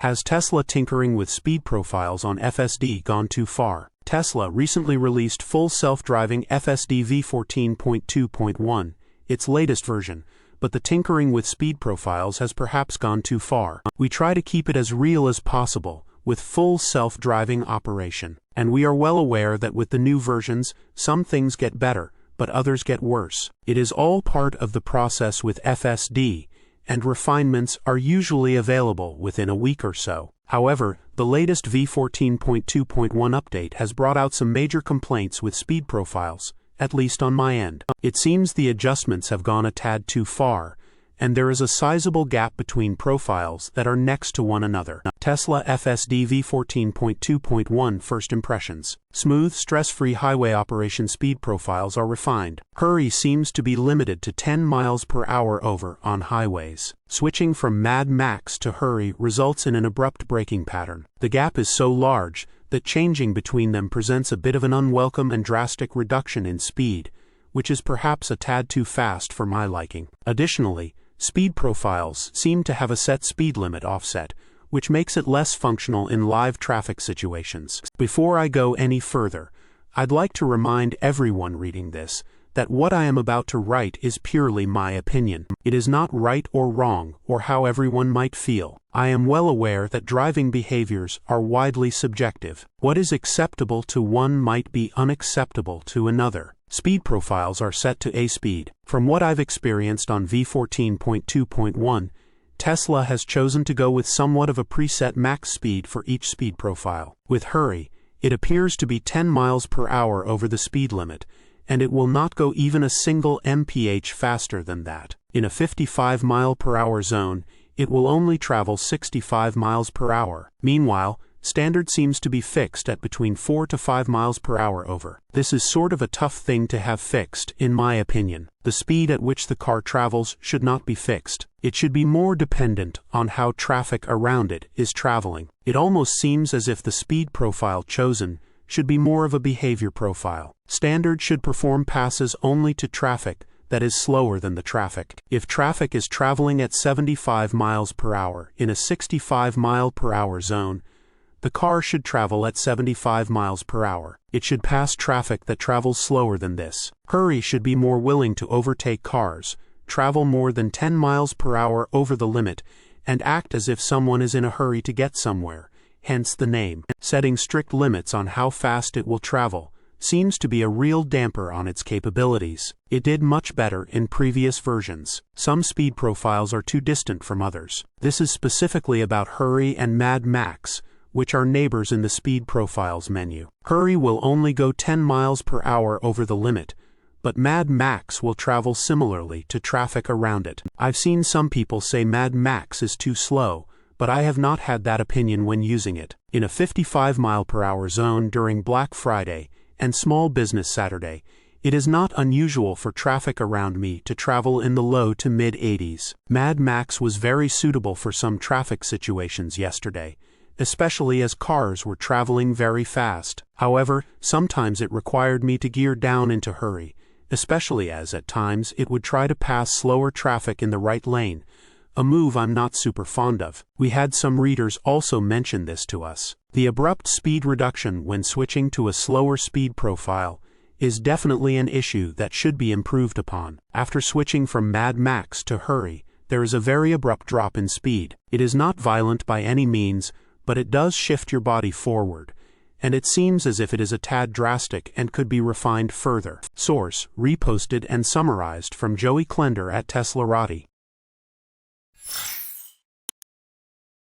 Has Tesla tinkering with speed profiles on FSD gone too far? Tesla recently released full self-driving FSD v14.2.1, its latest version, but the tinkering with speed profiles has perhaps gone too far. We try to keep it as real as possible, with full self-driving operation. And we are well aware that with the new versions, some things get better, but others get worse. It is all part of the process with FSD, and refinements are usually available within a week or so. However, the latest v14.2.1 update has brought out some major complaints with speed profiles, at least on my end. It seems the adjustments have gone a tad too far, and there is a sizable gap between profiles that are next to one another. Tesla FSD v14.2.1 First Impressions. Smooth, stress-free highway operation speed profiles are refined. Hurry seems to be limited to 10 miles per hour over on highways. Switching from Mad Max to Hurry results in an abrupt braking pattern. The gap is so large that changing between them presents a bit of an unwelcome and drastic reduction in speed, which is perhaps a tad too fast for my liking. Additionally, speed profiles seem to have a set speed limit offset, which makes it less functional in live traffic situations. Before I go any further, I'd like to remind everyone reading this that what I am about to write is purely my opinion. It is not right or wrong, or how everyone might feel. I am well aware that driving behaviors are widely subjective. What is acceptable to one might be unacceptable to another. Speed profiles are set to A speed. From what I've experienced on v14.2.1, Tesla has chosen to go with somewhat of a preset max speed for each speed profile. With Hurry, it appears to be 10 miles per hour over the speed limit, and it will not go even a single mph faster than that. In a 55 mile per hour zone, it will only travel 65 miles per hour. Meanwhile, standard seems to be fixed at between 4 to 5 miles per hour over. This is sort of a tough thing to have fixed, in my opinion. The speed at which the car travels should not be fixed. It should be more dependent on how traffic around it is traveling. It almost seems as if the speed profile chosen should be more of a behavior profile. Standard should perform passes only to traffic that is slower than the traffic. If traffic is traveling at 75 miles per hour in a 65 mile per hour zone, the car should travel at 75 miles per hour. It should pass traffic that travels slower than this. Hurry should be more willing to overtake cars, travel more than 10 miles per hour over the limit, and act as if someone is in a hurry to get somewhere, hence the name. Setting strict limits on how fast it will travel seems to be a real damper on its capabilities. It did much better in previous versions. Some speed profiles are too distant from others. This is specifically about Hurry and Mad Max, which are neighbors in the speed profiles menu. Hurry will only go 10 miles per hour over the limit, but Mad Max will travel similarly to traffic around it. I've seen some people say Mad Max is too slow, but I have not had that opinion when using it. In a 55 mile per hour zone during Black Friday and Small Business Saturday, it is not unusual for traffic around me to travel in the low to mid-80s. Mad Max was very suitable for some traffic situations yesterday, especially as cars were traveling very fast. However, sometimes it required me to gear down into Hurry, especially as at times it would try to pass slower traffic in the right lane, a move I'm not super fond of. We had some readers also mention this to us. The abrupt speed reduction when switching to a slower speed profile is definitely an issue that should be improved upon. After switching from Mad Max to Hurry, there is a very abrupt drop in speed. It is not violent by any means, but it does shift your body forward, and it seems as if it is a tad drastic and could be refined further. Source: reposted and summarized from Joey Klender at teslarati.